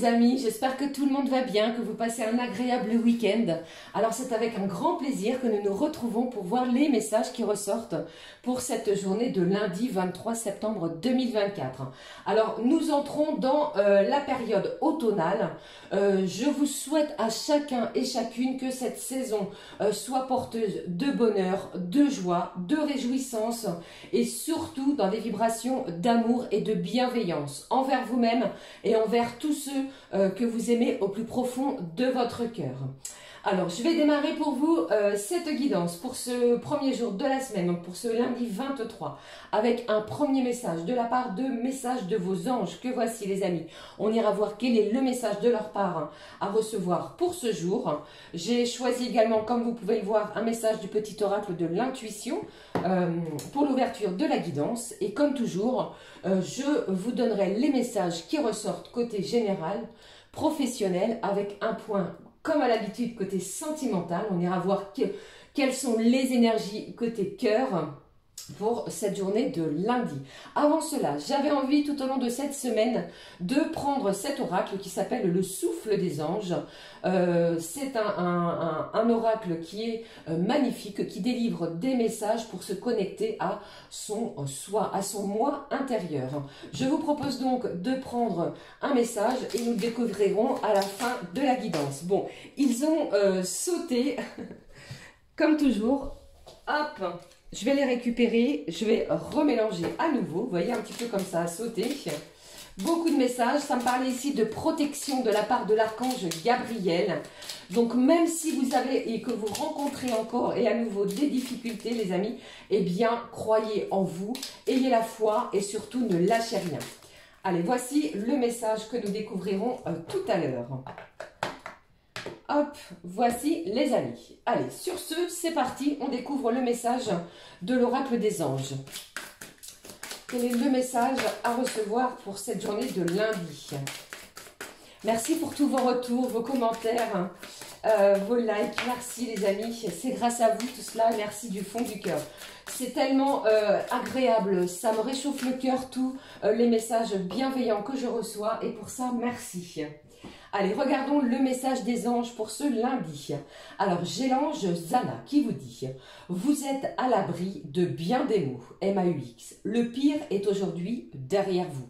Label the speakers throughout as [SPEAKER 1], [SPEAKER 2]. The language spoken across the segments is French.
[SPEAKER 1] les amis, j'espère que tout le monde va bien, que vous passez un agréable week-end. Alors c'est avec un grand plaisir que nous nous retrouvons pour voir les messages qui ressortent pour cette journée de lundi 23 septembre 2024. Alors nous entrons dans la période automnale. Je vous souhaite à chacun et chacune que cette saison soit porteuse de bonheur, de joie, de réjouissance et surtout dans des vibrations d'amour et de bienveillance envers vous-même et envers tous ceux que vous aimez au plus profond de votre cœur. Alors, je vais démarrer pour vous cette guidance pour ce premier jour de la semaine, donc pour ce lundi 23, avec un premier message de la part de messages de vos anges, que voici les amis. On ira voir quel est le message de leur part à recevoir pour ce jour. J'ai choisi également, comme vous pouvez le voir, un message du petit oracle de l'intuition pour l'ouverture de la guidance. Et comme toujours, je vous donnerai les messages qui ressortent côté général, professionnel, avec un point comme à l'habitude, côté sentimental. On ira voir quelles sont les énergies côté cœur pour cette journée de lundi. Avant cela, j'avais envie tout au long de cette semaine de prendre cet oracle qui s'appelle le souffle des anges. C'est un oracle qui est magnifique, qui délivre des messages pour se connecter à son soi, à son moi intérieur. Je vous propose donc de prendre un message et nous le découvrirons à la fin de la guidance. Bon, ils ont sauté, comme toujours. Hop! Je vais les récupérer, je vais remélanger à nouveau. Vous voyez un petit peu comme ça a sauté. Beaucoup de messages. Ça me parlait ici de protection de la part de l'archange Gabriel. Donc même si vous avez et que vous rencontrez encore et à nouveau des difficultés les amis, eh bien croyez en vous, ayez la foi et surtout ne lâchez rien. Allez, voici le message que nous découvrirons tout à l'heure. Hop, voici les amis. Allez, sur ce, c'est parti. On découvre le message de l'oracle des anges. Quel est le message à recevoir pour cette journée de lundi? Merci pour tous vos retours, vos commentaires, vos likes. Merci les amis. C'est grâce à vous tout cela. Merci du fond du cœur. C'est tellement agréable. Ça me réchauffe le cœur, tous les messages bienveillants que je reçois. Et pour ça, merci. Allez, regardons le message des anges pour ce lundi. Alors, j'ai l'ange Zana qui vous dit « Vous êtes à l'abri de bien des maux, M-A-U-X. Le pire est aujourd'hui derrière vous. »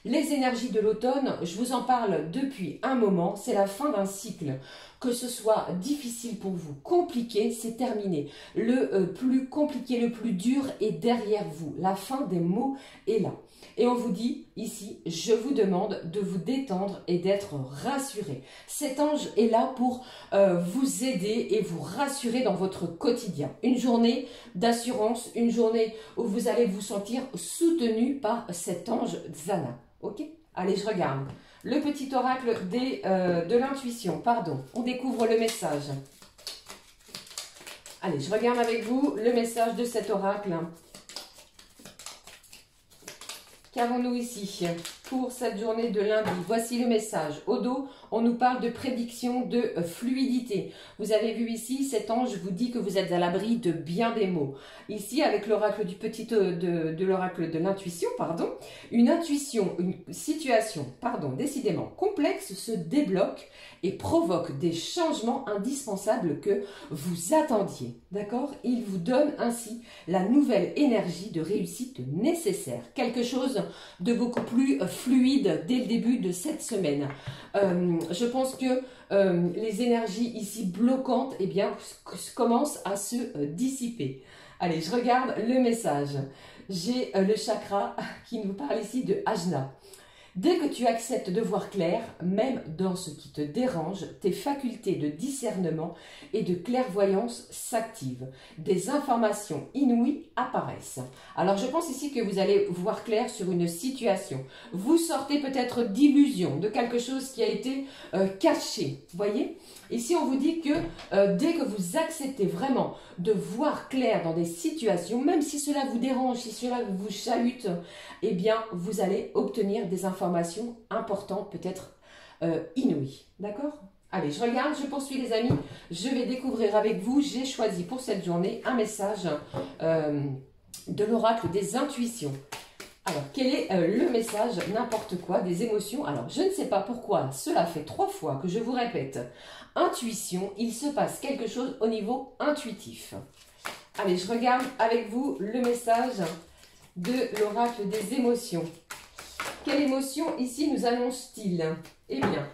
[SPEAKER 1] Les énergies de l'automne, je vous en parle depuis un moment, c'est la fin d'un cycle. Que ce soit difficile pour vous, compliqué, c'est terminé. Le plus compliqué, le plus dur est derrière vous. La fin des maux est là. Et on vous dit ici, je vous demande de vous détendre et d'être rassuré. Cet ange est là pour vous aider et vous rassurer dans votre quotidien. Une journée d'assurance, une journée où vous allez vous sentir soutenu par cet ange Zana. Ok? Allez, je regarde. Le petit oracle de l'intuition, pardon. On découvre le message. Allez, je regarde avec vous le message de cet oracle. Qu'avons-nous ici pour cette journée de lundi? Voici le message. Au dos, on nous parle de prédiction de fluidité. Vous avez vu ici, cet ange vous dit que vous êtes à l'abri de bien des maux. Ici, avec l'oracle du petit de l'oracle de l'intuition, pardon, une intuition, une situation, pardon, décidément complexe se débloque et provoque des changements indispensables que vous attendiez. D'accord? Il vous donne ainsi la nouvelle énergie de réussite nécessaire. Quelque chose de beaucoup plus fluide dès le début de cette semaine. Je pense que les énergies ici bloquantes, eh bien, commencent à se dissiper. Allez, je regarde le message. J'ai le chakra qui nous parle ici de Ajna. Dès que tu acceptes de voir clair, même dans ce qui te dérange, tes facultés de discernement et de clairvoyance s'activent. Des informations inouïes apparaissent. Alors je pense ici que vous allez voir clair sur une situation. Vous sortez peut-être d'illusions, de quelque chose qui a été caché. Voyez ? Ici on vous dit que dès que vous acceptez vraiment de voir clair dans des situations, même si cela vous dérange, si cela vous chahute, eh bien vous allez obtenir des informations importantes, peut-être inouïes. D'accord? Allez, je regarde, je poursuis les amis. Je vais découvrir avec vous, j'ai choisi pour cette journée un message de l'oracle des intuitions. Alors, quel est le message? N'importe quoi, des émotions. Alors, je ne sais pas pourquoi, cela fait 3 fois que je vous répète. Intuition, il se passe quelque chose au niveau intuitif. Allez, je regarde avec vous le message de l'oracle des émotions. Quelle émotion ici nous annonce-t-il? Eh bien,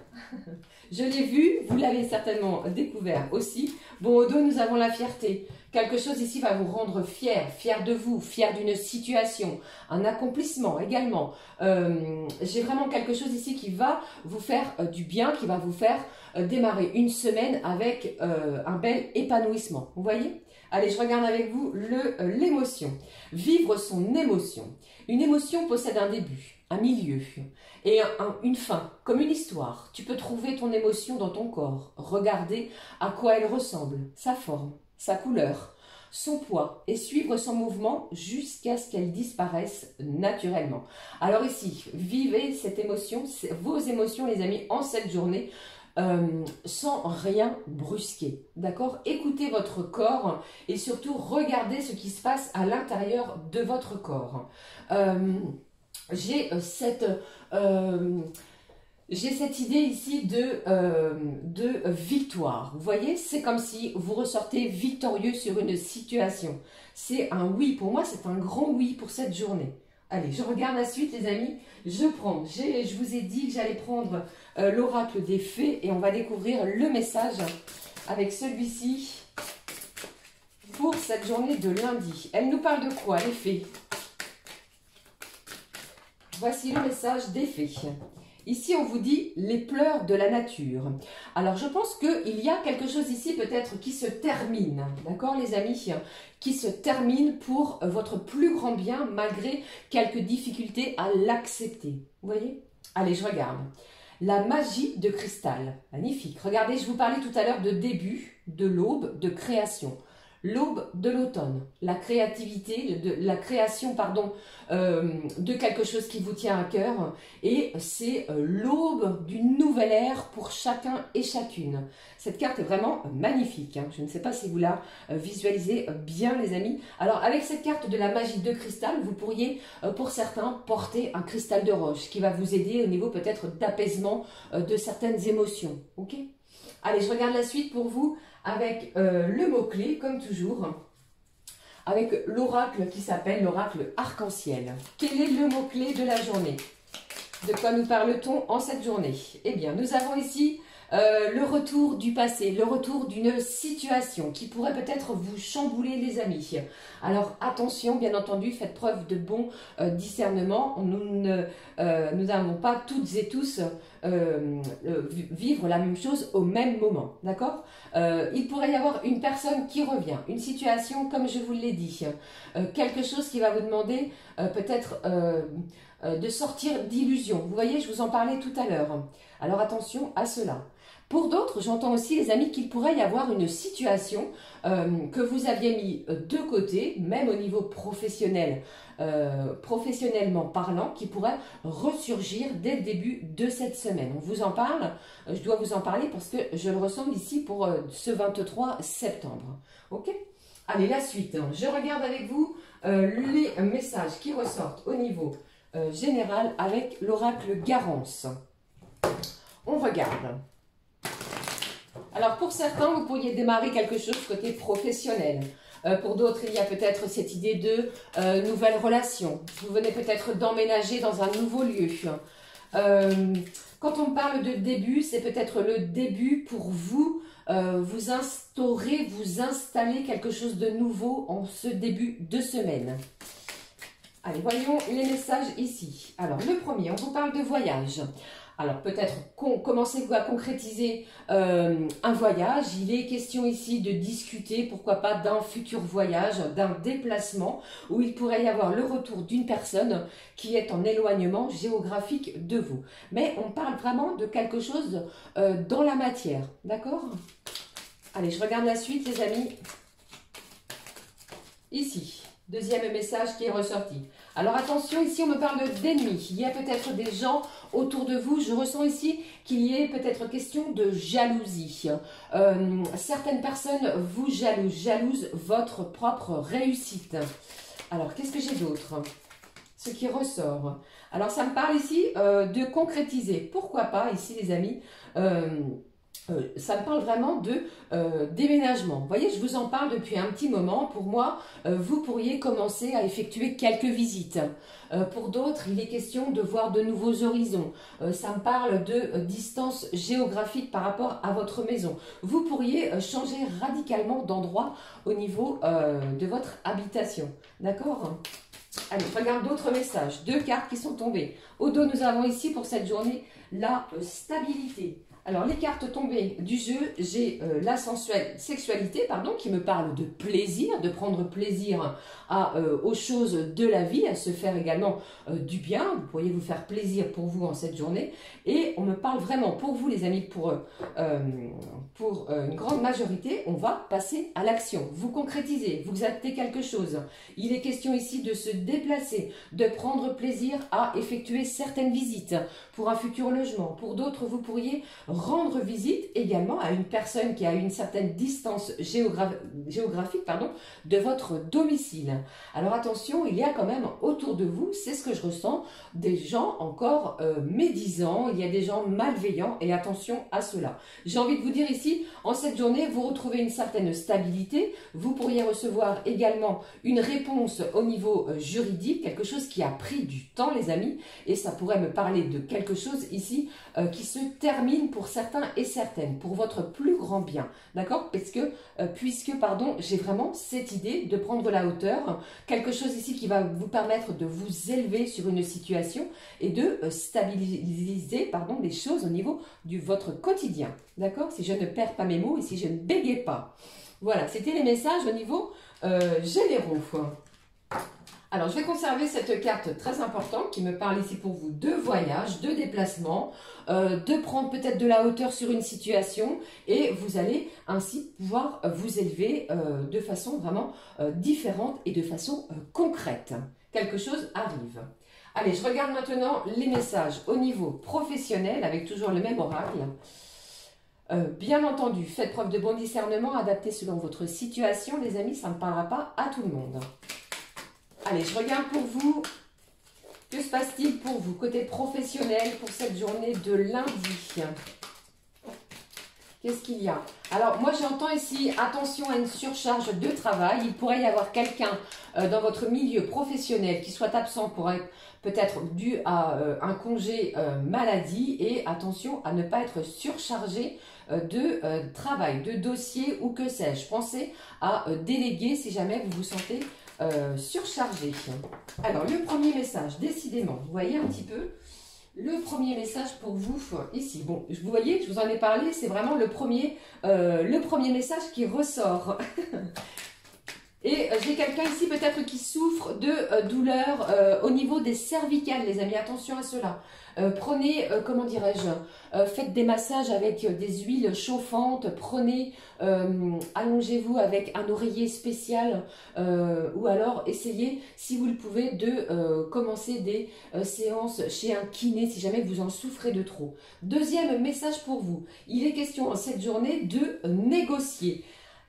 [SPEAKER 1] je l'ai vu, vous l'avez certainement découvert aussi. Bon, au dos, nous avons la fierté. Quelque chose ici va vous rendre fier, fier de vous, fier d'une situation, un accomplissement également. J'ai vraiment quelque chose ici qui va vous faire du bien, qui va vous faire démarrer une semaine avec un bel épanouissement. Vous voyez? Allez, je regarde avec vous l'émotion. Vivre son émotion. Une émotion possède un début, un milieu et une fin, comme une histoire. Tu peux trouver ton émotion dans ton corps. Regarder à quoi elle ressemble, sa forme, sa couleur, son poids et suivre son mouvement jusqu'à ce qu'elle disparaisse naturellement. Alors ici, vivez cette émotion, vos émotions les amis, en cette journée. Sans rien brusquer, d'accord? Écoutez votre corps et surtout regardez ce qui se passe à l'intérieur de votre corps. J'ai cette idée ici de victoire. Vous voyez, c'est comme si vous ressortez victorieux sur une situation. C'est un oui, pour moi c'est un grand oui pour cette journée. Allez, je regarde la suite les amis. Je vous ai dit que j'allais prendre l'oracle des fées et on va découvrir le message avec celui-ci pour cette journée de lundi. Elle nous parle de quoi les fées? Voici le message des fées. Ici, on vous dit les pleurs de la nature. Alors, je pense qu'il y a quelque chose ici peut-être qui se termine, d'accord les amis? Qui se termine pour votre plus grand bien malgré quelques difficultés à l'accepter. Vous voyez? Allez, je regarde. La magie de cristal. Magnifique. Regardez, je vous parlais tout à l'heure de début, de l'aube, de création. L'aube de l'automne, la créativité, la création, pardon, de quelque chose qui vous tient à cœur. Et c'est l'aube d'une nouvelle ère pour chacun et chacune. Cette carte est vraiment magnifique. Hein. Je ne sais pas si vous la visualisez bien, les amis. Alors, avec cette carte de la magie de cristal, vous pourriez, pour certains, porter un cristal de roche qui va vous aider au niveau peut-être d'apaisement de certaines émotions. Ok ? Allez, je regarde la suite pour vous avec le mot-clé, comme toujours, avec l'oracle qui s'appelle l'oracle arc-en-ciel. Quel est le mot-clé de la journée? De quoi nous parle-t-on en cette journée? Eh bien, nous avons ici le retour du passé, le retour d'une situation qui pourrait peut-être vous chambouler les amis. Alors attention, bien entendu, faites preuve de bon discernement. Nous n'avons pas toutes et tous vivre la même chose au même moment, d'accord? Il pourrait y avoir une personne qui revient, une situation comme je vous l'ai dit, quelque chose qui va vous demander peut-être de sortir d'illusions. Vous voyez, je vous en parlais tout à l'heure. Alors attention à cela. Pour d'autres, j'entends aussi les amis qu'il pourrait y avoir une situation que vous aviez mis de côté, même au niveau professionnel, professionnellement parlant, qui pourrait ressurgir dès le début de cette semaine. On vous en parle, je dois vous en parler parce que je le ressens ici pour ce 23 septembre. Ok ? Allez, la suite. Je regarde avec vous les messages qui ressortent au niveau général avec l'oracle Garance. On regarde. Alors pour certains, vous pourriez démarrer quelque chose côté professionnel. Pour d'autres, il y a peut-être cette idée de nouvelle relation. Vous venez peut-être d'emménager dans un nouveau lieu. Quand on parle de début, c'est peut-être le début pour vous, vous instaurer, vous installer quelque chose de nouveau en ce début de semaine. Allez, voyons les messages ici. Alors le premier, on vous parle de voyage. Alors peut-être commencez-vous à concrétiser un voyage. Il est question ici de discuter, pourquoi pas, d'un futur voyage, d'un déplacement où il pourrait y avoir le retour d'une personne qui est en éloignement géographique de vous. Mais on parle vraiment de quelque chose dans la matière, d'accord? Allez, je regarde la suite les amis. Ici, deuxième message qui est ressorti. Alors attention, ici on me parle d'ennemis. Il y a peut-être des gens autour de vous. Je ressens ici qu'il y ait peut-être question de jalousie. Certaines personnes vous jalousent votre propre réussite. Alors qu'est-ce que j'ai d'autre? ce qui ressort. Alors, ça me parle ici de concrétiser. Pourquoi pas, ici, les amis, ça me parle vraiment de déménagement. Vous voyez, je vous en parle depuis un petit moment. Pour moi, vous pourriez commencer à effectuer quelques visites. Pour d'autres, il est question de voir de nouveaux horizons. Ça me parle de distance géographique par rapport à votre maison. Vous pourriez changer radicalement d'endroit au niveau de votre habitation. D'accord ? Allez, je regarde d'autres messages. 2 cartes qui sont tombées. Au dos, nous avons ici pour cette journée la stabilité. Alors, les cartes tombées du jeu, j'ai la sexualité, pardon, qui me parle de plaisir, de prendre plaisir aux choses de la vie, à se faire également du bien. Vous pourriez vous faire plaisir pour vous en cette journée. Et on me parle vraiment pour vous, les amis, pour une grande majorité, on va passer à l'action. Vous concrétisez, vous actez quelque chose. Il est question ici de se déplacer, de prendre plaisir à effectuer certaines visites pour un futur logement. Pour d'autres, vous pourriez rendre visite également à une personne qui a une certaine distance géographique de votre domicile. Alors attention, il y a quand même autour de vous, c'est ce que je ressens, des gens encore médisants, il y a des gens malveillants et attention à cela. J'ai envie de vous dire ici, en cette journée, vous retrouvez une certaine stabilité, vous pourriez recevoir également une réponse au niveau juridique, quelque chose qui a pris du temps les amis, et ça pourrait me parler de quelque chose ici qui se termine pour certains et certaines, pour votre plus grand bien, d'accord? Puisque j'ai vraiment cette idée de prendre la hauteur, quelque chose ici qui va vous permettre de vous élever sur une situation et de stabiliser les choses au niveau de votre quotidien, d'accord? Si je ne perds pas mes mots et si je ne bégaye pas. Voilà, c'était les messages au niveau généraux. Alors, je vais conserver cette carte très importante qui me parle ici pour vous de voyage, de déplacement, de prendre peut-être de la hauteur sur une situation et vous allez ainsi pouvoir vous élever de façon vraiment différente et de façon concrète. Quelque chose arrive. Allez, je regarde maintenant les messages au niveau professionnel avec toujours le même oracle. Bien entendu, faites preuve de bon discernement, adapté selon votre situation. Les amis, ça ne parlera pas à tout le monde. Allez, je regarde pour vous. Que se passe-t-il pour vous, côté professionnel, pour cette journée de lundi? Qu'est-ce qu'il y a? Alors, moi, j'entends ici, attention à une surcharge de travail. Il pourrait y avoir quelqu'un dans votre milieu professionnel qui soit absent pour être peut-être dû à un congé maladie. Et attention à ne pas être surchargé de travail, de dossier ou que sais-je. Pensez à déléguer si jamais vous vous sentez surchargé. Alors, le premier message, décidément, vous voyez un petit peu le premier message pour vous ici. Bon, vous voyez, je vous en ai parlé, c'est vraiment le premier message qui ressort. Et j'ai quelqu'un ici peut-être qui souffre de douleurs au niveau des cervicales, les amis, attention à cela. Prenez, comment dirais-je, faites des massages avec des huiles chauffantes, prenez, allongez-vous avec un oreiller spécial ou alors essayez, si vous le pouvez, de commencer des séances chez un kiné si jamais vous en souffrez de trop. Deuxième message pour vous, il est question en cette journée de négocier.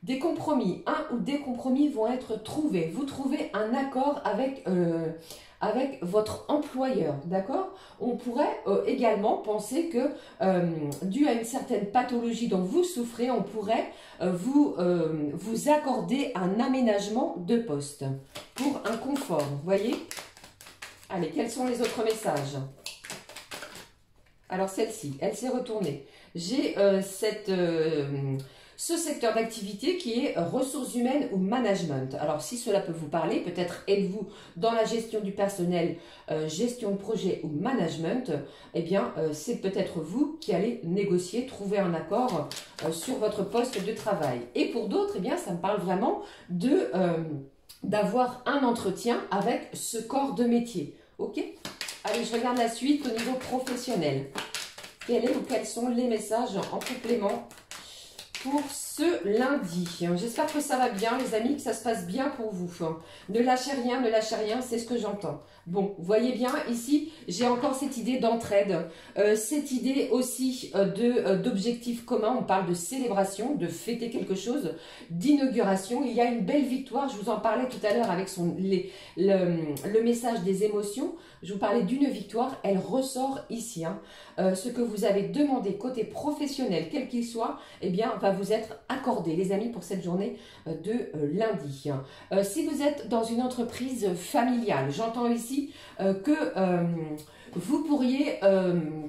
[SPEAKER 1] Des compromis, un ou des compromis vont être trouvés. Vous trouvez un accord avec votre employeur, d'accord? On pourrait également penser que, dû à une certaine pathologie dont vous souffrez, on pourrait vous accorder un aménagement de poste pour un confort, vous voyez? Allez, quels sont les autres messages? Alors, celle-ci, elle s'est retournée. J'ai ce secteur d'activité qui est ressources humaines ou management. Alors, si cela peut vous parler, peut-être êtes-vous dans la gestion du personnel, gestion de projet ou management, eh bien, c'est peut-être vous qui allez négocier, trouver un accord sur votre poste de travail. Et pour d'autres, eh bien, ça me parle vraiment d'avoir un entretien avec ce corps de métier. Ok? Allez, je regarde la suite au niveau professionnel. Quels sont les messages en complément pour ce lundi. J'espère que ça va bien, les amis, que ça se passe bien pour vous. Ne lâchez rien, c'est ce que j'entends. Bon, voyez bien, ici, j'ai encore cette idée d'entraide, cette idée aussi d'objectifs communs. On parle de célébration, de fêter quelque chose, d'inauguration. Il y a une belle victoire, je vous en parlais tout à l'heure avec le message des émotions. Je vous parlais d'une victoire, elle ressort ici. Ce que vous avez demandé côté professionnel, quel qu'il soit, eh bien, va vous être accordé, les amis, pour cette journée de lundi. Si vous êtes dans une entreprise familiale, j'entends ici que vous pourriez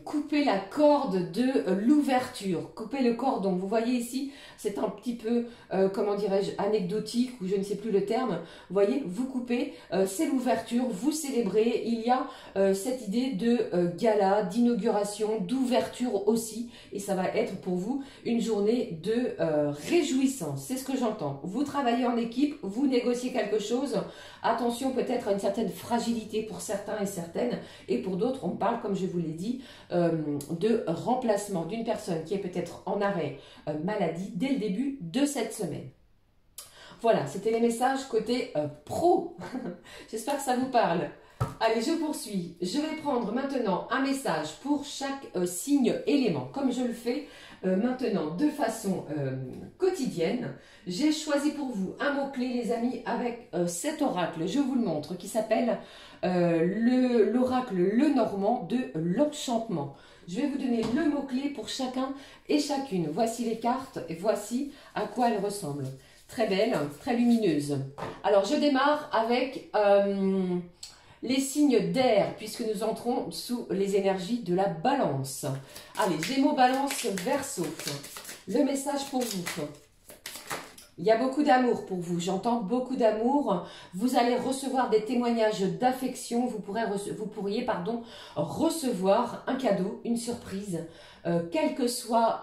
[SPEAKER 1] couper la corde de l'ouverture, couper le cordon. Vous voyez ici, c'est un petit peu, comment dirais-je, anecdotique ou je ne sais plus le terme. Vous voyez, vous coupez, c'est l'ouverture, vous célébrez. Il y a cette idée de gala, d'inauguration, d'ouverture aussi. Et ça va être pour vous une journée de réjouissance. C'est ce que j'entends. Vous travaillez en équipe, vous négociez quelque chose. Attention peut-être à une certaine fragilité pour certains et certaines. Et pour d'autres, on parle, comme je vous l'ai dit, de remplacement d'une personne qui est peut-être en arrêt maladie dès le début de cette semaine. Voilà, c'était les messages côté pro. J'espère que ça vous parle. Allez, je poursuis. Je vais prendre maintenant un message pour chaque signe élément, comme je le fais maintenant de façon quotidienne. J'ai choisi pour vous un mot-clé, les amis, avec cet oracle, je vous le montre, qui s'appelle l'oracle Lenormand de l'enchantement. Je vais vous donner le mot-clé pour chacun et chacune. Voici les cartes et voici à quoi elles ressemblent. Très belle, très lumineuse. Alors, je démarre avec les signes d'air, puisque nous entrons sous les énergies de la balance. Allez, Gémeaux, Balance, Verseau. Le message pour vous. Il y a beaucoup d'amour pour vous, j'entends beaucoup d'amour. Vous allez recevoir des témoignages d'affection, vous pourriez recevoir un cadeau, une surprise. Quelle que soit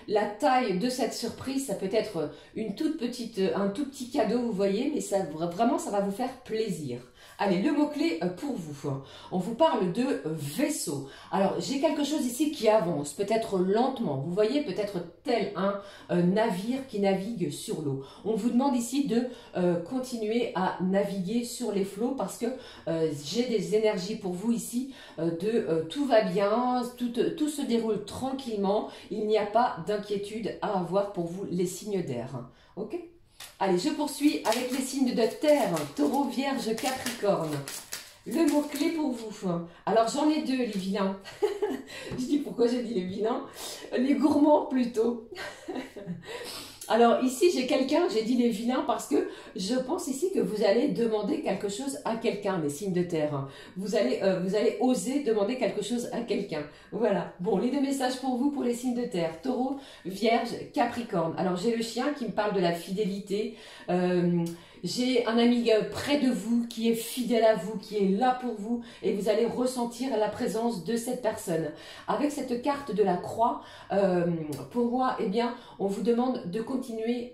[SPEAKER 1] la taille de cette surprise, ça peut être un tout petit cadeau, vous voyez, mais vraiment ça va vous faire plaisir. Allez, le mot-clé pour vous. On vous parle de vaisseau. Alors, j'ai quelque chose ici qui avance, peut-être lentement. Vous voyez, peut-être tel un navire qui navigue sur l'eau. On vous demande ici de continuer à naviguer sur les flots parce que j'ai des énergies pour vous ici tout va bien, tout se déroule tranquillement. Il n'y a pas d'inquiétude à avoir pour vous, les signes d'air. Ok ? Allez, je poursuis avec les signes de terre, Taureau, Vierge, Capricorne. Le mot-clé pour vous. Alors, j'en ai deux, les vilains. Je dis pourquoi j'ai dit les vilains. Les gourmands, plutôt. Alors, ici, j'ai quelqu'un, j'ai dit les vilains parce que je pense ici que vous allez demander quelque chose à quelqu'un, les signes de terre. Vous allez oser demander quelque chose à quelqu'un. Voilà. Bon, les deux messages pour vous, pour les signes de terre. Taureau, Vierge, Capricorne. Alors, j'ai le chien qui me parle de la fidélité. J'ai un ami près de vous qui est fidèle à vous, qui est là pour vous et vous allez ressentir la présence de cette personne. Avec cette carte de la croix, pour moi, eh bien, on vous demande de continuer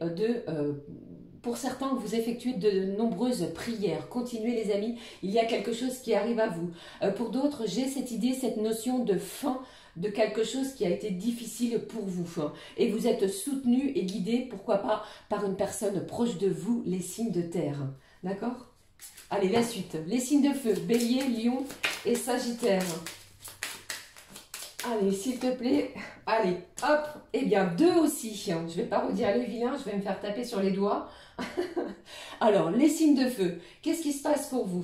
[SPEAKER 1] pour certains, vous effectuez de nombreuses prières. Continuez les amis, il y a quelque chose qui arrive à vous. Pour d'autres, j'ai cette idée, cette notion de fin de quelque chose qui a été difficile pour vous. Et vous êtes soutenu et guidé, pourquoi pas, par une personne proche de vous, les signes de terre. D'accord ? Allez, la suite. Les signes de feu, Bélier, Lion et Sagittaire. Allez, s'il te plaît. Allez, hop. Eh bien, deux aussi. Je ne vais pas redire les vilains, je vais me faire taper sur les doigts. Alors, les signes de feu, qu'est-ce qui se passe pour vous?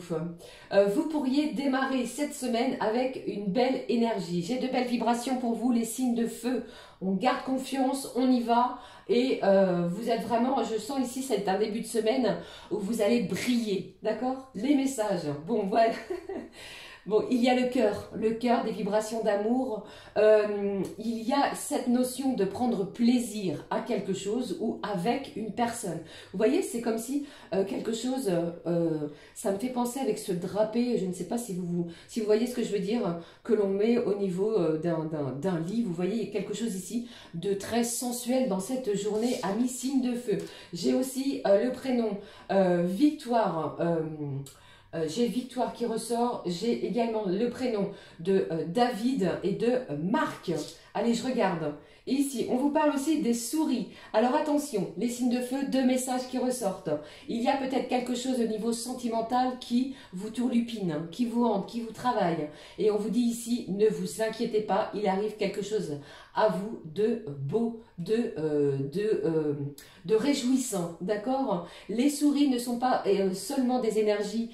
[SPEAKER 1] Vous pourriez démarrer cette semaine avec une belle énergie. J'ai de belles vibrations pour vous, les signes de feu. On garde confiance, on y va. Et vous êtes vraiment, je sens ici, c'est un début de semaine où vous allez briller. D'accord? Les messages. Bon, voilà. Bon, il y a le cœur des vibrations d'amour. Il y a cette notion de prendre plaisir à quelque chose ou avec une personne. Vous voyez, c'est comme si quelque chose, ça me fait penser avec ce drapé, je ne sais pas si vous voyez ce que je veux dire, que l'on met au niveau d'un lit. Vous voyez, il y a quelque chose ici de très sensuel dans cette journée, amis signe de feu. J'ai aussi le prénom Victoire. j'ai Victoire qui ressort, j'ai également le prénom de David et de Marc. Allez, je regarde. Et ici, on vous parle aussi des souris. Alors attention, les signes de feu, deux messages qui ressortent. Il y a peut-être quelque chose au niveau sentimental qui vous tourlupine, qui vous hante, qui vous travaille. Et on vous dit ici, ne vous inquiétez pas, il arrive quelque chose à vous de beau, de réjouissant, d'accord? Les souris ne sont pas seulement des énergies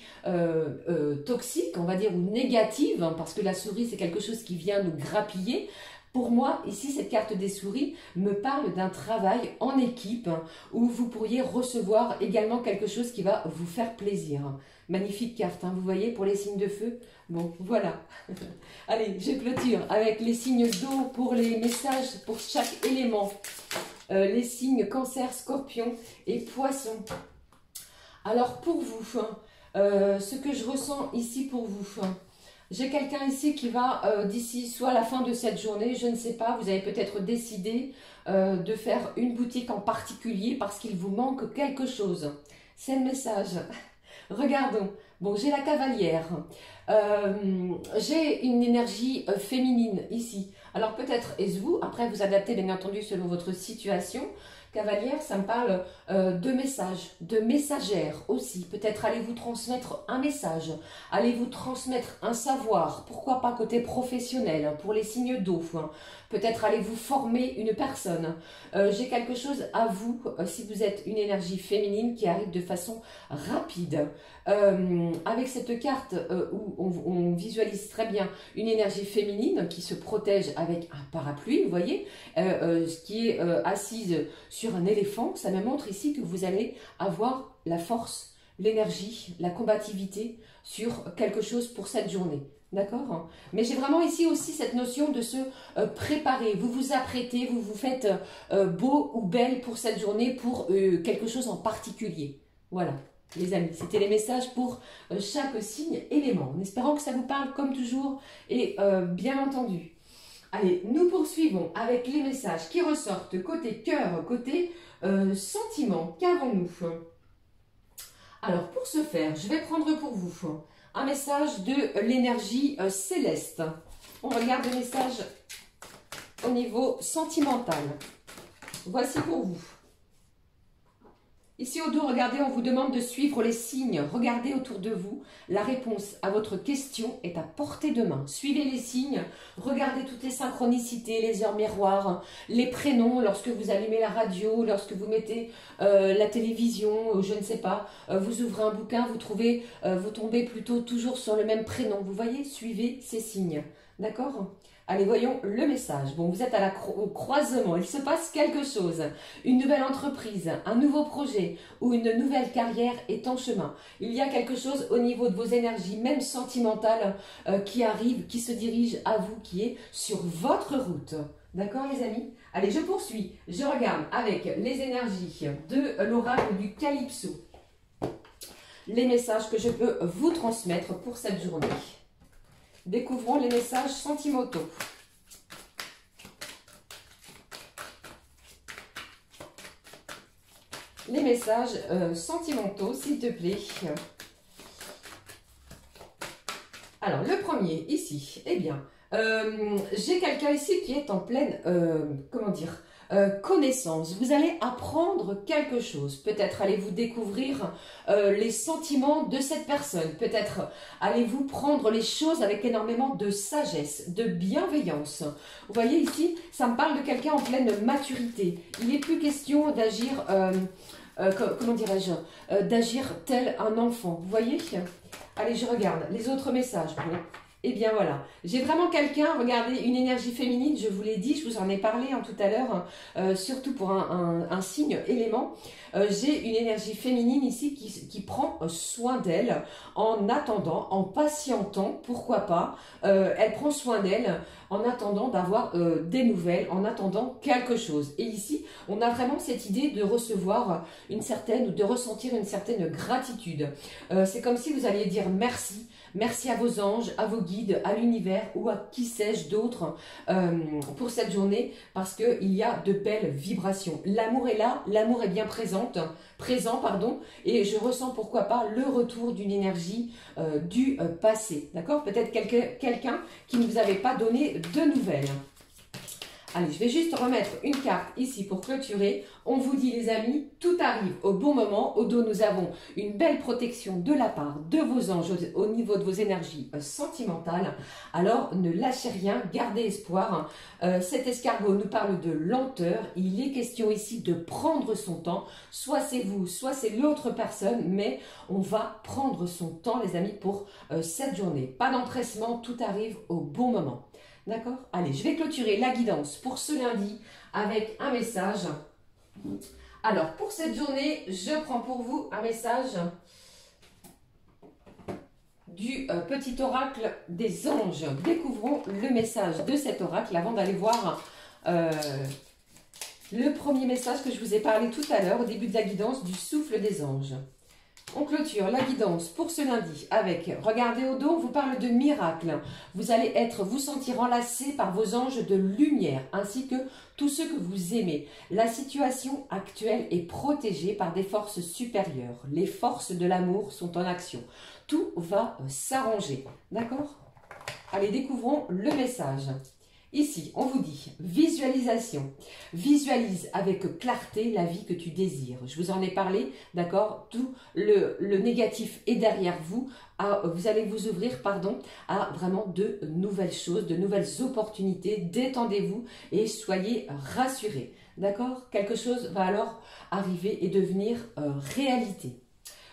[SPEAKER 1] toxiques, on va dire, ou négatives, hein, parce que la souris, c'est quelque chose qui vient nous grappiller. Pour moi, ici, cette carte des souris me parle d'un travail en équipe où vous pourriez recevoir également quelque chose qui va vous faire plaisir. Magnifique carte, hein, vous voyez, pour les signes de feu. Bon, voilà. Allez, je clôture avec les signes d'eau pour les messages pour chaque élément. Les signes cancer, scorpion et poisson. Alors, pour vous, ce que je ressens ici pour vous... J'ai quelqu'un ici qui va, d'ici soit la fin de cette journée, je ne sais pas, vous avez peut-être décidé de faire une boutique en particulier parce qu'il vous manque quelque chose. C'est le message. Regardons. Bon, j'ai la cavalière. J'ai une énergie féminine ici. Alors peut-être est-ce vous, après vous adaptez bien entendu selon votre situation. Cavalière, ça me parle de messages, de messagère aussi. Peut-être allez-vous transmettre un message, allez-vous transmettre un savoir, pourquoi pas côté professionnel, hein, pour les signes d'eau. Hein. Peut-être allez-vous former une personne. J'ai quelque chose à vous, si vous êtes une énergie féminine qui arrive de façon rapide. Avec cette carte où on visualise très bien une énergie féminine qui se protège avec un parapluie, vous voyez, qui est assise sur un éléphant, ça me montre ici que vous allez avoir la force, l'énergie, la combativité sur quelque chose pour cette journée. D'accord? Mais j'ai vraiment ici aussi cette notion de se préparer. Vous vous apprêtez, vous vous faites beau ou belle pour cette journée, pour quelque chose en particulier. Voilà, les amis, c'était les messages pour chaque signe élément. En espérant que ça vous parle comme toujours et bien entendu. Allez, nous poursuivons avec les messages qui ressortent côté cœur, côté sentiment. Qu'avons-nous? Alors, pour ce faire, je vais prendre pour vous un message de l'énergie céleste. On regarde le message au niveau sentimental. Voici pour vous. Ici au dos, regardez, on vous demande de suivre les signes. Regardez autour de vous. La réponse à votre question est à portée de main. Suivez les signes. Regardez toutes les synchronicités, les heures miroirs, les prénoms lorsque vous allumez la radio, lorsque vous mettez la télévision, je ne sais pas. Vous ouvrez un bouquin, vous tombez plutôt toujours sur le même prénom. Vous voyez, suivez ces signes. D'accord ? Allez, voyons le message. Bon, vous êtes au croisement, il se passe quelque chose. Une nouvelle entreprise, un nouveau projet ou une nouvelle carrière est en chemin. Il y a quelque chose au niveau de vos énergies, même sentimentales, qui arrive, qui se dirige à vous, qui est sur votre route. D'accord, les amis? Allez, je poursuis. Je regarde avec les énergies de l'oracle du Calypso. Les messages que je peux vous transmettre pour cette journée. Découvrons les messages sentimentaux. Les messages sentimentaux, s'il te plaît. Alors, le premier, ici, eh bien, j'ai quelqu'un ici qui est en pleine, comment dire, connaissance. Vous allez apprendre quelque chose. Peut-être allez-vous découvrir les sentiments de cette personne. Peut-être allez-vous prendre les choses avec énormément de sagesse, de bienveillance. Vous voyez ici, ça me parle de quelqu'un en pleine maturité. Il n'est plus question d'agir, comment dirais-je, d'agir tel un enfant. Vous voyez? Allez, je regarde les autres messages. Bon. Et bien voilà, j'ai vraiment quelqu'un, regardez, une énergie féminine, je vous l'ai dit, je vous en ai parlé tout à l'heure, surtout pour un signe élément. J'ai une énergie féminine ici qui prend soin d'elle en attendant, en patientant, pourquoi pas. Elle prend soin d'elle, en attendant d'avoir des nouvelles, en attendant quelque chose. Et ici, on a vraiment cette idée de recevoir une certaine, ou de ressentir une certaine gratitude. C'est comme si vous alliez dire merci. Merci à vos anges, à vos guides, à l'univers ou à qui sais-je d'autre pour cette journée parce qu'il y a de belles vibrations. L'amour est là, l'amour est bien présent, et je ressens pourquoi pas le retour d'une énergie du passé. D'accord? Peut-être quelqu'un qui ne vous avait pas donné de nouvelles. Allez, je vais juste remettre une carte ici pour clôturer. On vous dit les amis, tout arrive au bon moment. Au dos, nous avons une belle protection de la part de vos anges au niveau de vos énergies sentimentales. Alors, ne lâchez rien, gardez espoir. Cet escargot nous parle de lenteur. Il est question ici de prendre son temps. Soit c'est vous, soit c'est l'autre personne, mais on va prendre son temps les amis pour cette journée. Pas d'empressement, tout arrive au bon moment. D'accord? Allez, je vais clôturer la guidance pour ce lundi avec un message. Alors, pour cette journée, je prends pour vous un message du petit oracle des anges. Découvrons le message de cet oracle avant d'aller voir le premier message que je vous ai parlé tout à l'heure au début de la guidance du souffle des anges. On clôture la guidance pour ce lundi avec, regardez au dos, on vous parle de miracle. Vous allez vous sentir enlacé par vos anges de lumière ainsi que tous ceux que vous aimez. La situation actuelle est protégée par des forces supérieures. Les forces de l'amour sont en action. Tout va s'arranger. D'accord? Allez, découvrons le message. Ici, on vous dit visualisation. Visualise avec clarté la vie que tu désires. Je vous en ai parlé, d'accord? Tout le négatif est derrière vous. Vous allez vous ouvrir, à vraiment de nouvelles choses, de nouvelles opportunités. Détendez-vous et soyez rassurés, d'accord? Quelque chose va alors arriver et devenir réalité.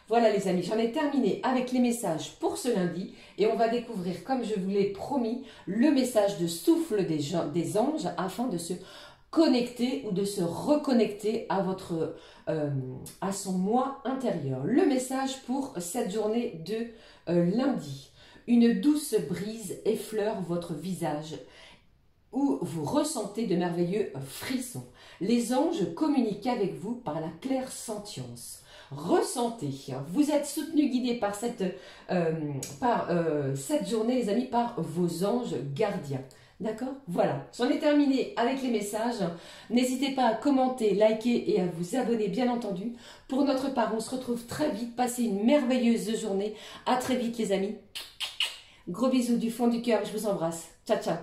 [SPEAKER 1] Voilà les amis, j'en ai terminé avec les messages pour ce lundi et on va découvrir, comme je vous l'ai promis, le message de souffle des anges afin de se connecter ou de se reconnecter à son moi intérieur. Le message pour cette journée de lundi. Une douce brise effleure votre visage où vous ressentez de merveilleux frissons. Les anges communiquent avec vous par la clairsentience. Ressentez, vous êtes soutenu, guidé par cette journée les amis, par vos anges gardiens. D'accord? Voilà, j'en ai terminé avec les messages. N'hésitez pas à commenter, liker et à vous abonner bien entendu. Pour notre part, on se retrouve très vite. Passez une merveilleuse journée. À très vite les amis. Gros bisous du fond du cœur, je vous embrasse. Ciao, ciao.